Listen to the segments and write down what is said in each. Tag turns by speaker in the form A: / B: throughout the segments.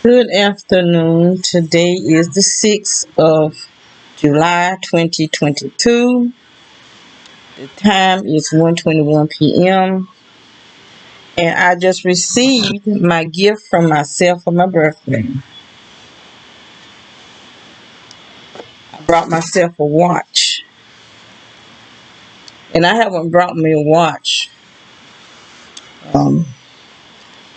A: Good afternoon. Today is the 6th of July 2022. The time is 1:21 p.m. and I just received my gift from myself for my birthday. I brought myself a watch. And I haven't brought me a watch. Um,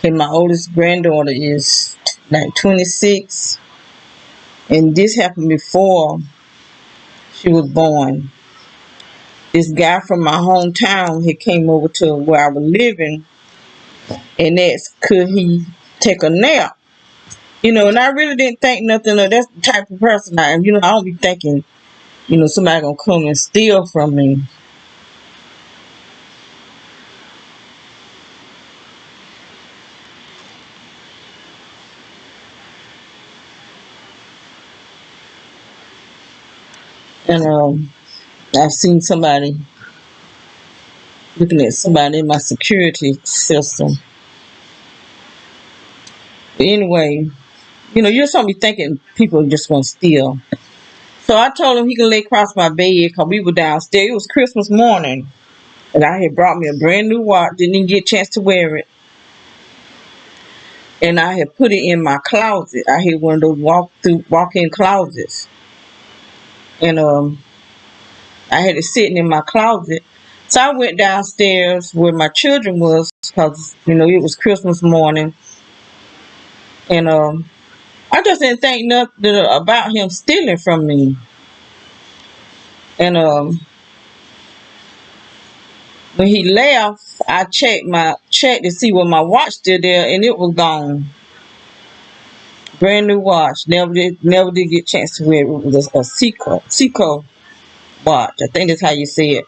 A: and my oldest granddaughter is like 26, and this happened before she was born. This guy from my hometown, he came over to where I was living and asked could he take a nap. And I really didn't think nothing of that's the type of person I am. I don't be thinking, somebody gonna come and steal from me. And I've seen somebody looking at somebody in my security system. But anyway, you just don't be thinking people are just gonna steal. So I told him he can lay across my bed because we were downstairs. It was Christmas morning. And I had brought me a brand new watch. Didn't even get a chance to wear it. And I had put it in my closet. I had one of those walk-in closets. And I had it sitting in my closet. So I went downstairs where my children was because, it was Christmas morning. And I just didn't think nothing about him stealing from me. And when he left, I checked to see was my watch still there, and it was gone. Brand new watch. Never did get a chance to wear it. It was a Seiko watch. I think that's how you say it.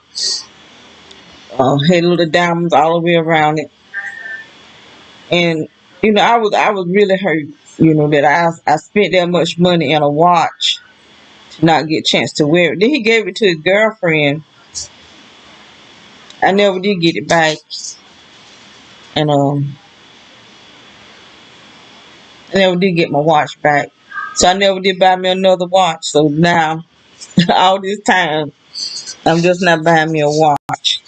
A: Had little diamonds all the way around it, and I was really hurt. That I spent that much money in a watch to not get a chance to wear it. Then he gave it to his girlfriend. I never did get it back, and I never did get my watch back. So I never did buy me another watch. So now, all this time, I'm just not buying me a watch.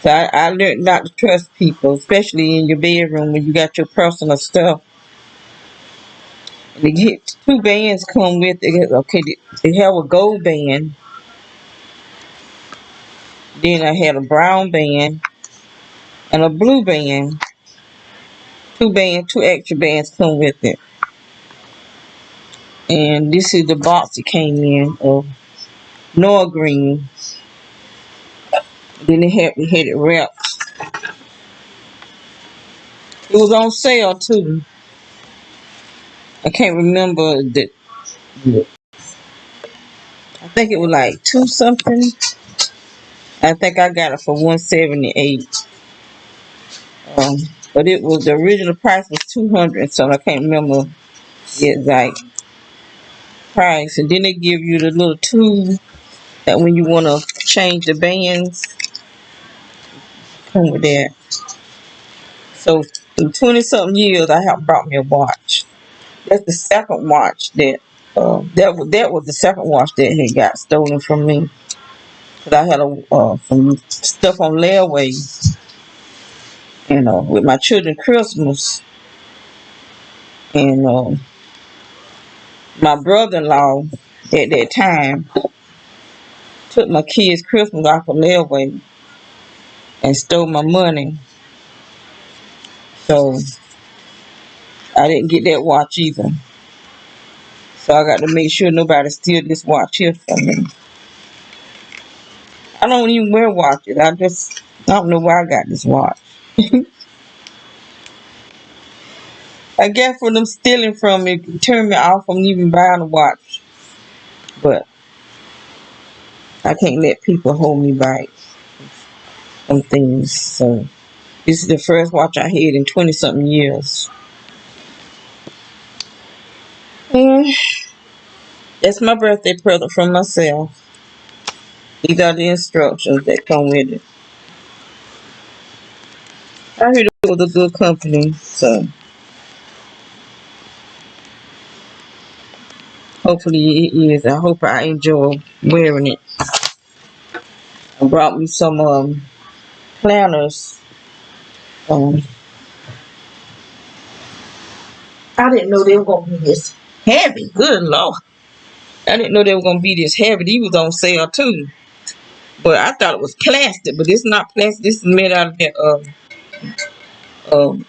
A: So I learned not to trust people, especially in your bedroom when you got your personal stuff. And they get two bands come with it. Okay, they have a gold band. Then I had a brown band and a blue band. Two extra bands come with it. And this is the box it came in of Noah green. Then they had it wrapped. It was on sale too. I can't remember the. I think it was like two something. I think I got it for 178. Um, but it was the original price was 200, so I can't remember the exact price. And then they give you the little tool that when you want to change the bands, come with that. So in 20 something years, I have brought me a watch. That's the second watch that was the second watch that had got stolen from me. Cause I had some stuff on layaway, with my children Christmas, and my brother-in-law at that time took my kids' Christmas off of layaway and stole my money. So I didn't get that watch either. So I got to make sure nobody steal this watch here from me. I don't even wear watches. I don't know where I got this watch. I guess for them stealing from me, it turned me off from even buying a watch. But I can't let people hold me back on things. So this is the first watch I had in 20 something years. And that's my birthday present from myself. These are the instructions that come with it. I heard it was a good company, so Hopefully it is. I hope I enjoy wearing it. I brought me some planners. Um, I didn't know they were gonna be this heavy. Good Lord. I didn't know they were gonna be this heavy. These was on sale too. But I thought it was plastic, but it's not plastic. This is made out of that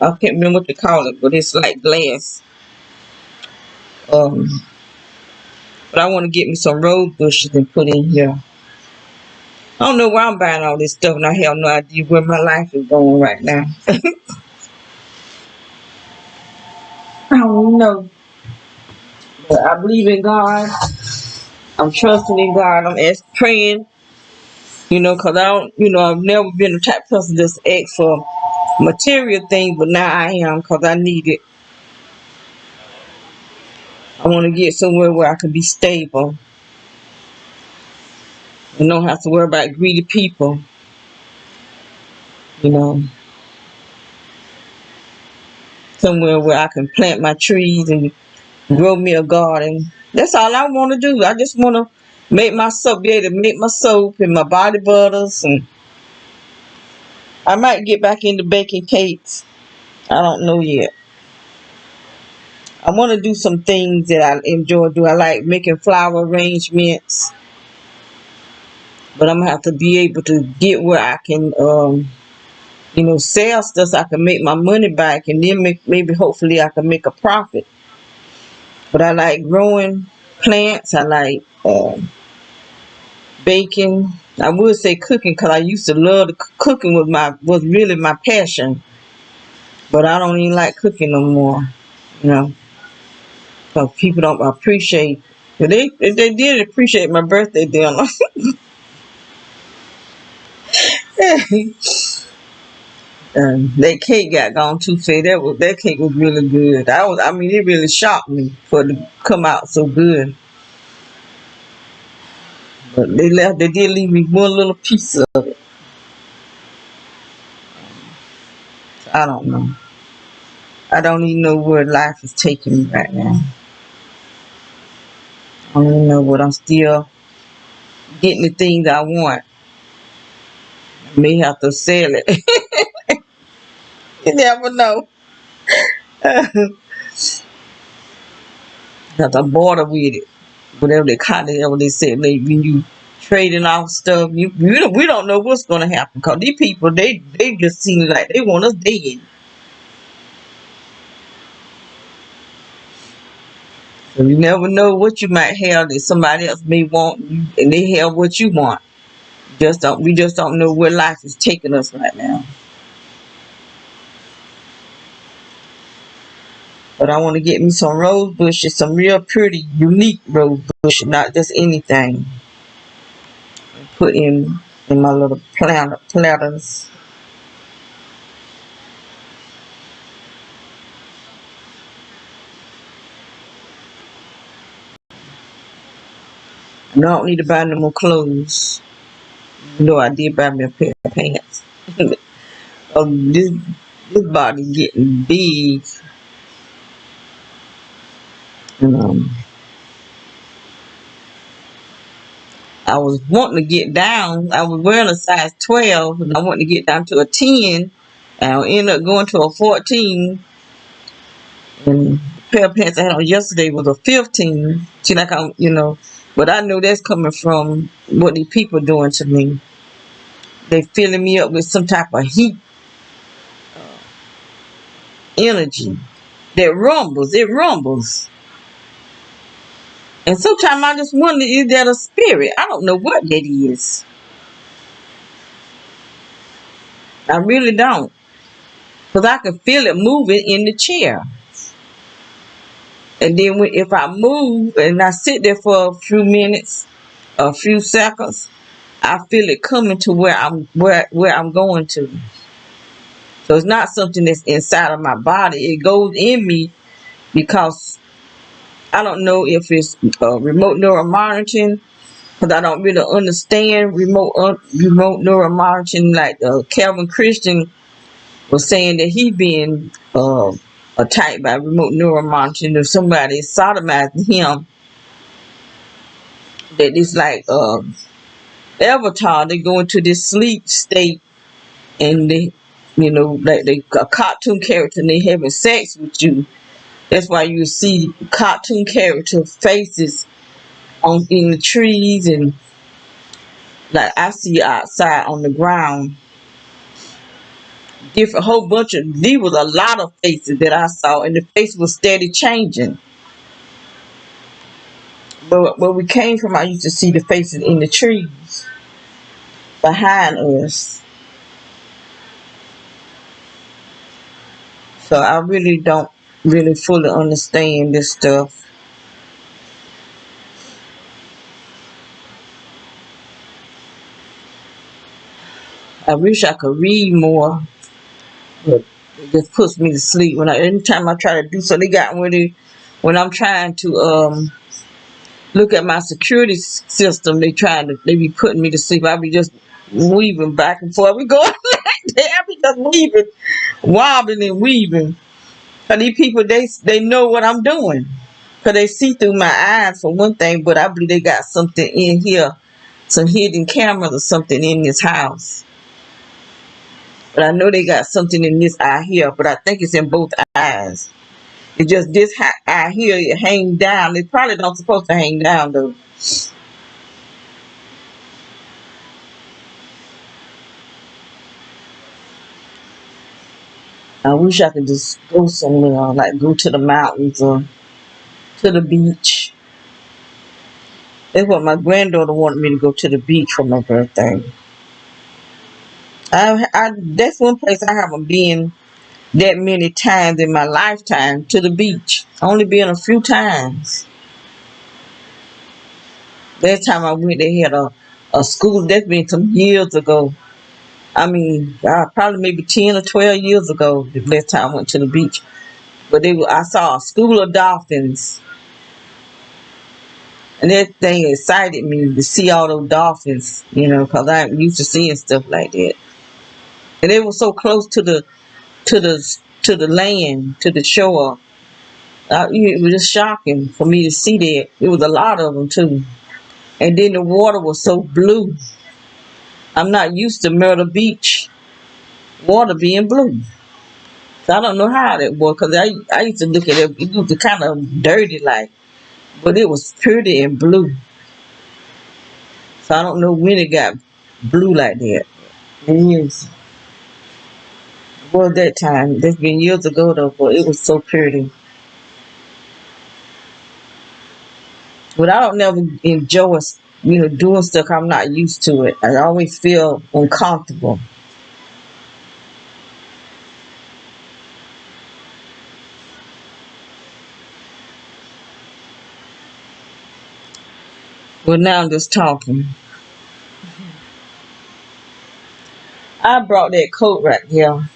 A: I can't remember what they call it, but it's like glass. Um but I want to get me some rose bushes and put in here. I don't know why I'm buying all this stuff and I have no idea where my life is going right now. I don't know. But I believe in God. I'm trusting in God. I'm praying, because I don't, I've never been the type of person that's asked for material things, but now I am because I need it. I want to get somewhere where I can be stable and don't have to worry about greedy people, you know. Somewhere where I can plant my trees and grow me a garden. That's all I want to do. I just want to be able to make my soap and my body butters, and I might get back into baking cakes. I don't know yet. I want to do some things that I enjoy doing. I like making flower arrangements, but I'm gonna have to be able to get where I can, sell stuff so I can make my money back, and then maybe hopefully I can make a profit. But I like growing plants. I like baking. I would say cooking because I used to love cooking was really my passion. But I don't even like cooking no more, you know, because people don't appreciate. If they did appreciate my birthday dinner. That cake got gone too fast. That cake was really good. It really shocked me for it to come out so good. But they did leave me one little piece of it. So I don't know. I don't even know where life is taking me right now. I don't even know, but I'm still getting the things I want. I may have to sell it. You never know. Because I'm bored with it. Whatever they call it, whatever they said, when you trading off stuff, we don't know what's going to happen. Because these people, they just seem like they want us dead. So you never know what you might have that somebody else may want, and they have what you want. We just don't know where life is taking us right now. But I want to get me some rose bushes, some real pretty, unique rose bushes, not just anything. Put in my little platters. And I don't need to buy no more clothes. I did buy me a pair of pants. this body getting big. And, I was wanting to get down. I was wearing a size 12, and I wanted to get down to a 10. And I ended up going to a 14. And the pair of pants I had on yesterday was a 15. See, but I know that's coming from what these people doing to me. They filling me up with some type of heat, energy that rumbles. It rumbles. And sometimes I just wonder, is that a spirit? I don't know what that is. I really don't. Because I can feel it moving in the chair. And then if I move and I sit there for a few minutes, a few seconds, I feel it coming to where I'm going to. So it's not something that's inside of my body. It goes in me because I don't know if it's remote neural monitoring, because I don't really understand remote neural monitoring. Like Calvin Christian was saying that he being attacked by remote neural monitoring, if somebody is sodomizing him, that it's like Avatar. They go into this sleep state, and they, like they a cartoon character, and they having sex with you. That's why you see cartoon character faces on in the trees, and like I see outside on the ground, different whole bunch of. There was a lot of faces that I saw, and the face was steady changing. But where we came from, I used to see the faces in the trees behind us. So I really don't really fully understand this stuff. I wish I could read more, but it just puts me to sleep anytime I try to do so. They got when I'm trying to look at my security system, they be putting me to sleep. I be just weaving back and forth. We go like that. I be just weaving, wobbling and weaving. Cause these people they know what I'm doing. Cause they see through my eyes for one thing, but I believe they got something in here, some hidden cameras or something in this house. But I know they got something in this eye here, but I think it's in both eyes. It's just this eye here, it hang down. They probably don't supposed to hang down though. I wish I could just go somewhere, like go to the mountains or to the beach. That's what my granddaughter wanted me to go to the beach for my birthday. That's one place I haven't been that many times in my lifetime, to the beach. Only been a few times. Last time I went, they had a school. That's been some years ago. I mean, probably maybe 10 or 12 years ago, the last time I went to the beach. But I saw a school of dolphins. And that thing excited me to see all those dolphins, because I'm used to seeing stuff like that. And they were so close to the land, to the shore. It was just shocking for me to see that. It was a lot of them too. And then the water was so blue. I'm not used to Myrtle Beach water being blue. So I don't know how that was, because I used to look at it. It was kind of dirty like, but it was pretty and blue. So I don't know when it got blue like that. It is. Well, that time. That's been years ago though, but it was so pretty. But I don't never enjoy, doing stuff I'm not used to it. I always feel uncomfortable. Well, now I'm just talking. I brought that coat right here.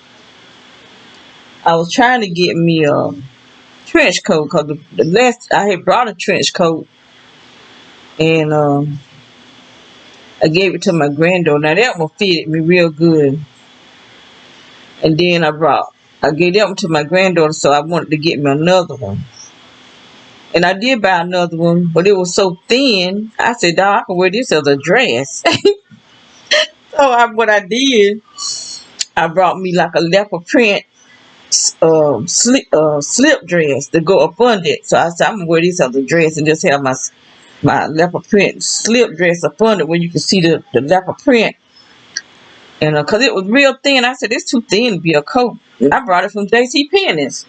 A: I was trying to get me a trench coat, because the last I had brought a trench coat, and I gave it to my granddaughter. Now that one fitted me real good. And then I gave that one to my granddaughter, so I wanted to get me another one. And I did buy another one, but it was so thin. I said, "Dog, I can wear this as a dress." So what I did, I brought me like a leopard print slip dress to go up under it. So I said, I'm gonna wear this as a dress and just have my leopard print slip dress up under it, where you can see the leopard print. And because it was real thin, I said, it's too thin to be a coat. And I brought it from J.C. Penney's.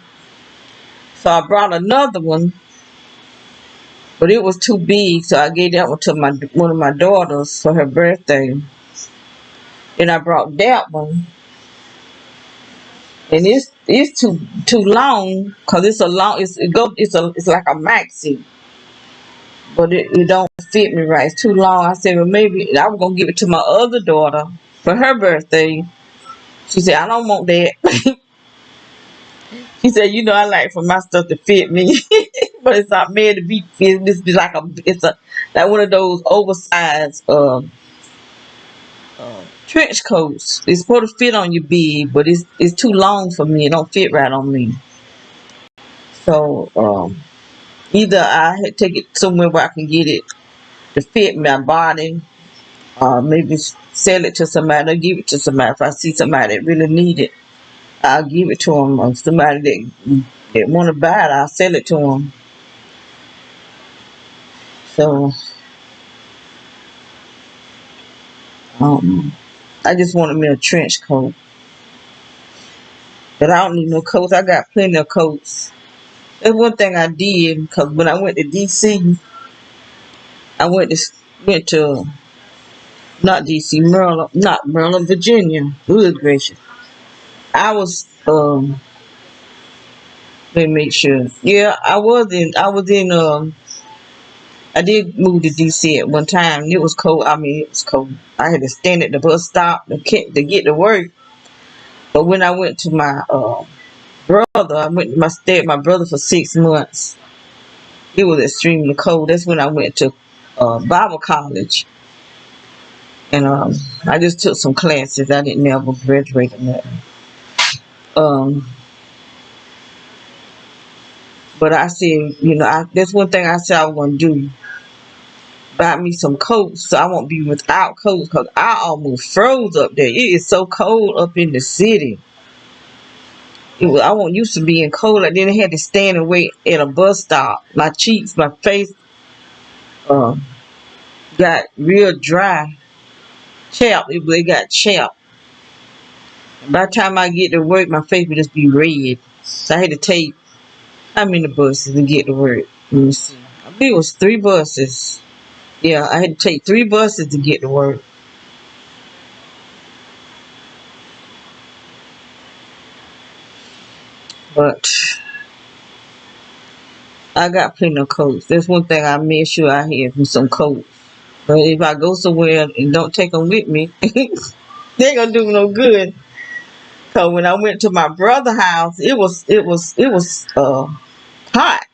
A: So I brought another one, but it was too big, so I gave that one to one of my daughters for her birthday. Then I brought that one, and it's too long, because it's a long it's like a maxi, but it don't fit me right. It's too long. I said, well, maybe I was gonna give it to my other daughter for her birthday. She said, I don't want that. She said, I like for my stuff to fit me, but it's not made to be fit. This be like like one of those oversized trench coats. It's supposed to fit on you big, but it's too long for me. It don't fit right on me. So either I had to take it somewhere where I can get it to fit my body. Maybe sell it to somebody or give it to somebody. If I see somebody that really need it, I'll give it to them. Or somebody that want to buy it, I'll sell it to them. So I just wanted me a trench coat. But I don't need no coats. I got plenty of coats. That's one thing I did, because when I went to DC, I went to not DC, Maryland, Virginia. Good gracious. I was let me make sure. Yeah, I did move to DC at one time. It was cold. I mean, it was cold. I had to stand at the bus stop to get to work. But when I went to my brother, I stayed with my brother for 6 months. It was extremely cold. That's when I went to Bible college. And I just took some classes. I didn't never graduate or nothing. Um, but I said, that's one thing I said I was gonna do. Buy me some coats so I won't be without coats, because I almost froze up there. It is so cold up in the city. I wasn't used to being cold. I didn't have to stand and wait at a bus stop. My cheeks, my face uh, got real dry. Chapped. They got chapped. By the time I get to work, my face would just be red. So I had to take how many buses to get to work? Let me see. I think it was 3 buses. Yeah, I had to take 3 buses to get to work. But I got plenty of coats. That's one thing I made sure I had me some coats. But if I go somewhere and don't take them with me, they ain't gonna do no good. Cause when I went to my brother's house, it was hot.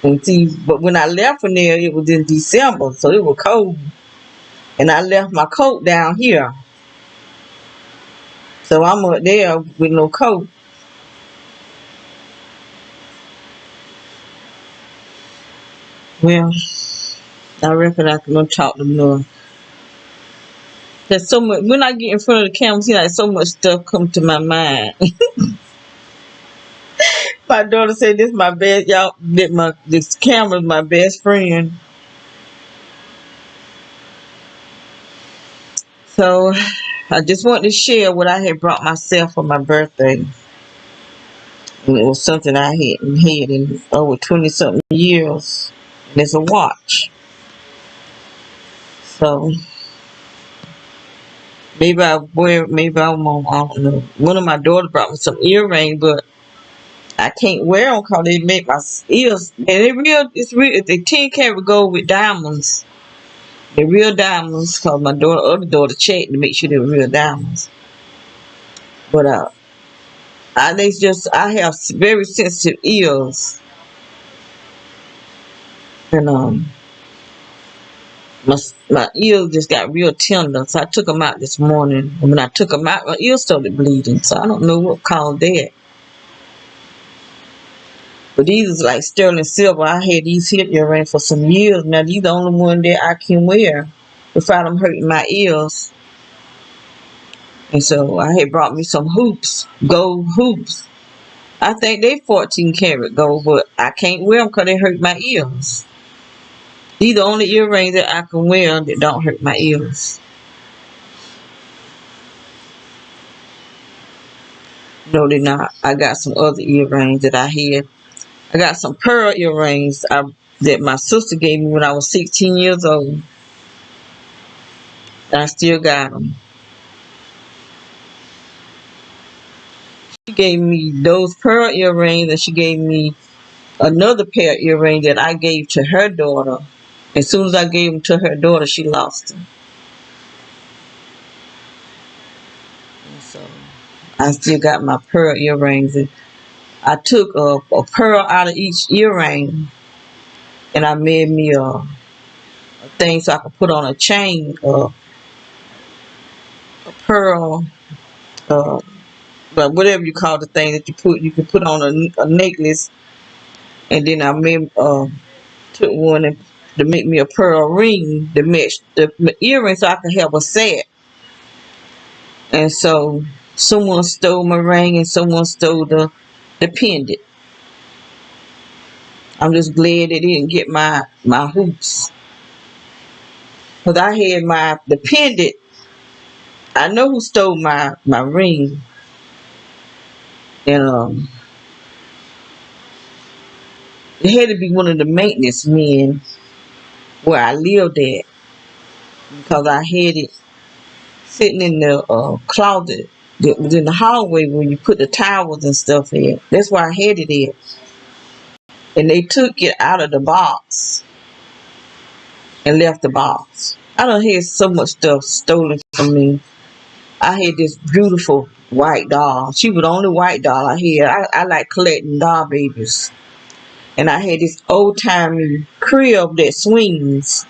A: And see, but when I left from there, it was in December, so it was cold. And I left my coat down here, so I'm up there with no coat. Well, I reckon I can go talk to them. There's so much when I get in front of the camera. See, like so much stuff come to my mind. My daughter said, "This my best, y'all. This camera's my best friend." So, I just wanted to share what I had brought myself for my birthday. And it was something I hadn't had in over 20 something years. And it's a watch. So maybe I wear. Maybe I won't. I don't know. One of my daughters brought me some earrings, but I can't wear them because they make my ears. And they real. It's real. They 10 karat gold with diamonds. They're real diamonds. Cause my other daughter checked to make sure they were real diamonds. But I have very sensitive ears, and my ears just got real tender. So I took them out this morning. And when I took them out, my ears started bleeding. So I don't know what caused that. But these is like sterling silver. I had these hip earrings for some years. Now these the only one that I can wear without them hurting my ears. And so I had brought me some hoops, gold hoops. I think they 14 karat gold, but I can't wear them because they hurt my ears. These are the only earrings that I can wear that don't hurt my ears. No, they're not. I got some other earrings that I had. I got some pearl earrings that my sister gave me when I was 16 years old. I still got them. She gave me those pearl earrings, and she gave me another pair of earrings that I gave to her daughter. As soon as I gave them to her daughter, she lost them. And so I still got my pearl earrings. And I took a pearl out of each earring, and I made me a thing so I could put on a chain, a pearl, uh, but whatever you call the thing that you can put on a necklace. And then I made took one and to make me a pearl ring to match the earring so I could have a set. And so someone stole my ring and someone stole the pendant. I'm just glad they didn't get my hoops. Cause I had the pendant. I know who stole my ring. And it had to be one of the maintenance men where I lived at. Because I had it sitting in the closet that was in the hallway where you put the towels and stuff in. That's where I had it in. And they took it out of the box and left the box. I done had so much stuff stolen from me. I had this beautiful white doll. She was the only white doll I had. I like collecting doll babies. And I had this old timey crib that swings.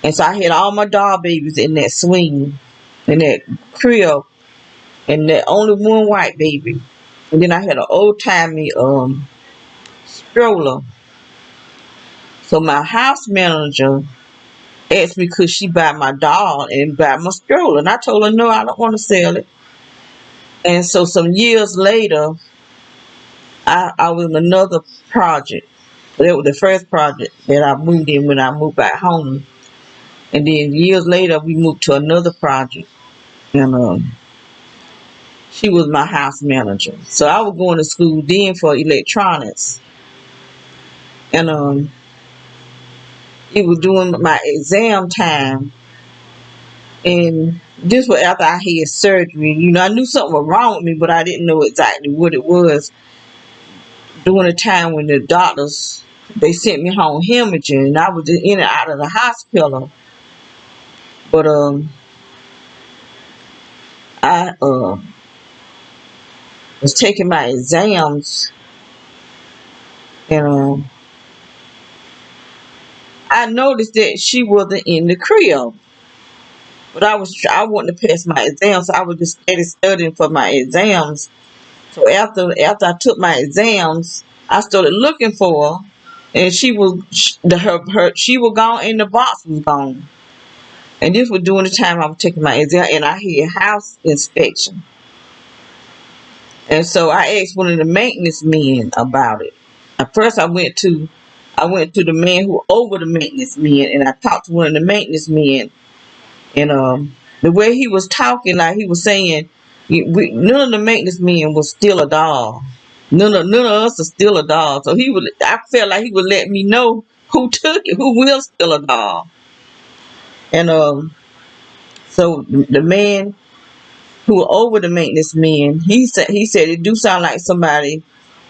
A: And so I had all my doll babies in that swing, in that crib, and that only one white baby. And then I had an old timey stroller. So my house manager asked me could she buy my doll and buy my stroller. And I told her no, I don't want to sell it. And so some years later, I was in another project. That was the first project that I moved in when I moved back home. And then years later, we moved to another project. And she was my house manager. So I was going to school then for electronics. And it was during my exam time. And this was after I had surgery. You know, I knew something was wrong with me, but I didn't know exactly what it was. During the time when the doctors, they sent me home hemorrhaging, and I was just in and out of the hospital. But I was taking my exams, and I noticed that she wasn't in the crib. But I wanted to pass my exams, so I was just steady studying for my exams. So after I took my exams, I started looking for her, and she was she was gone, and the box was gone. And this was during the time I was taking my exam, and I had house inspection. And so I asked one of the maintenance men about it. At first, I went to the man who over the maintenance men, and I talked to one of the maintenance men. And the way he was talking, like he was saying, none of the maintenance men was still a dog. None of us are still a dog. So I felt like he would let me know who took it, who will still a dog. And so the man who was over the maintenance men, he said it do sound like somebody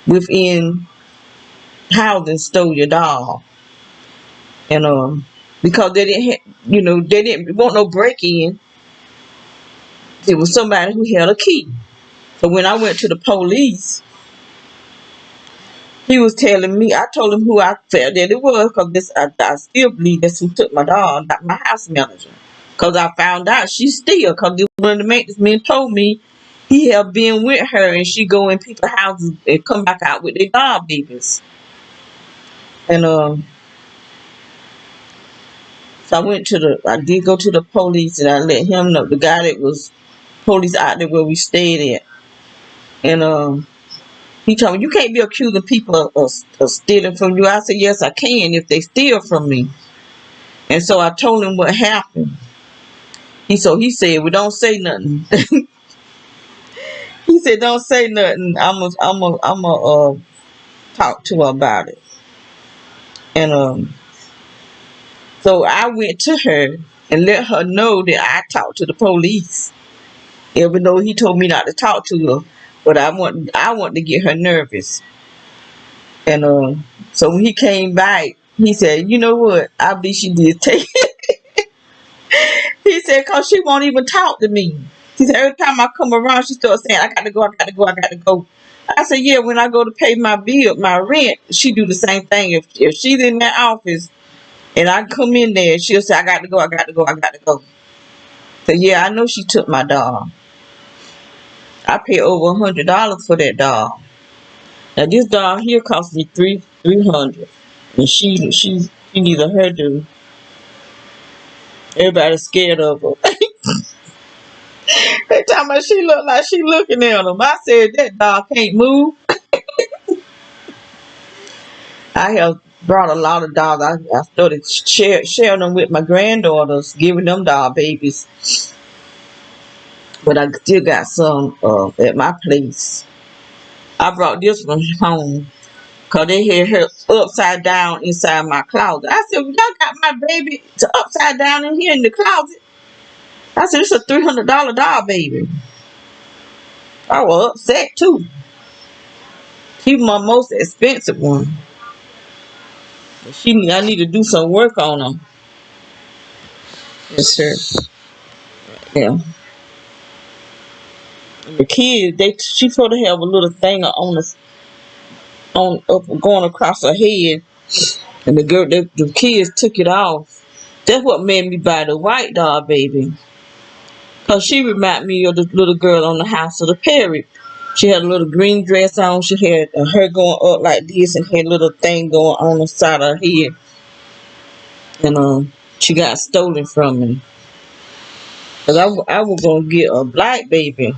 A: within housing stole your dog. And because they they didn't want no break in. It was somebody who held a key. So when I went to the police, he was telling me, I told him who I felt that it was, because I still believe that's who took my dog, not my house manager. Because I found out she still, because one of the maintenance men told me he had been with her and she go in people's houses and come back out with their dog babies. And so I did go to the police, and I let him know, the guy that was police out there where we stayed at. And he told me, you can't be accusing people of stealing from you. I said, yes, I can if they steal from me. And so I told him what happened. He said, well, don't say nothing. He said, don't say nothing. I'm talk to her about it. And so I went to her and let her know that I talked to the police, even though he told me not to talk to her. But I want to get her nervous. And so when he came back, he said, you know what? I believe she did take it. He said, because she won't even talk to me. He said, every time I come around, she starts saying, I got to go, I got to go, I got to go. I said, yeah, when I go to pay my bill, my rent, she do the same thing. If she's in that office and I come in there, she'll say, I got to go, I got to go, I got to go. So yeah, I know she took my dog. I paid over $100 for that dog. Now this dog here cost me $300, and She needs a hairdo. Everybody's scared of her. They talking about she look like she looking at them. I said that dog can't move. I have brought a lot of dogs. I started sharing them with my granddaughters, giving them dog babies. But I still got some at my place. I brought this one home because they had her upside down inside my closet. I said, well, y'all got my baby to upside down in here in the closet. I said, it's a $300 dog baby. I was upset too. She was my most expensive one. I need to do some work on them. Yes, sir. Yeah. And the kids, she supposed to have a little thing on up going across her head, and the kids took it off. That's what made me buy the white dog baby, cause she reminded me of the little girl on the House of the Perry. She had a little green dress on. She had her hair going up like this, and had a little thing going on the side of her head. And she got stolen from me. Cause I was gonna get a black baby,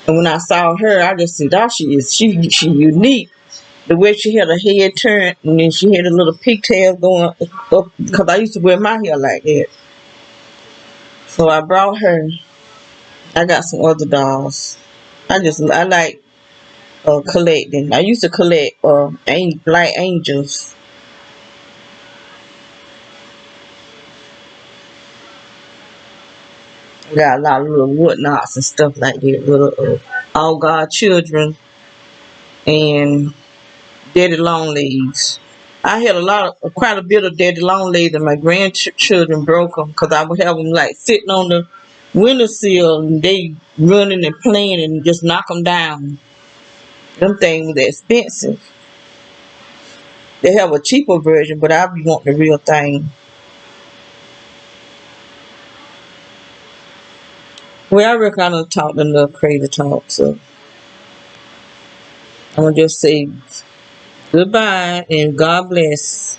A: and when I saw her, I just said, "Oh, she unique." The way she had her head turned, and then she had a little pigtail going up, because I used to wear my hair like that. So I brought her. I got some other dolls. I like collecting. I used to collect black angels. I got a lot of little whatnots and stuff like that. Little all God children and daddy long legs. I had quite a bit of daddy long legs, and my grandchildren broke them because I would have them like sitting on the windowsill, and they running and playing and just knock them down. Them things were expensive. They have a cheaper version, but I be wanting the real thing. Well, I reckon I done talked enough crazy talk, so I'm gonna just say goodbye and God bless.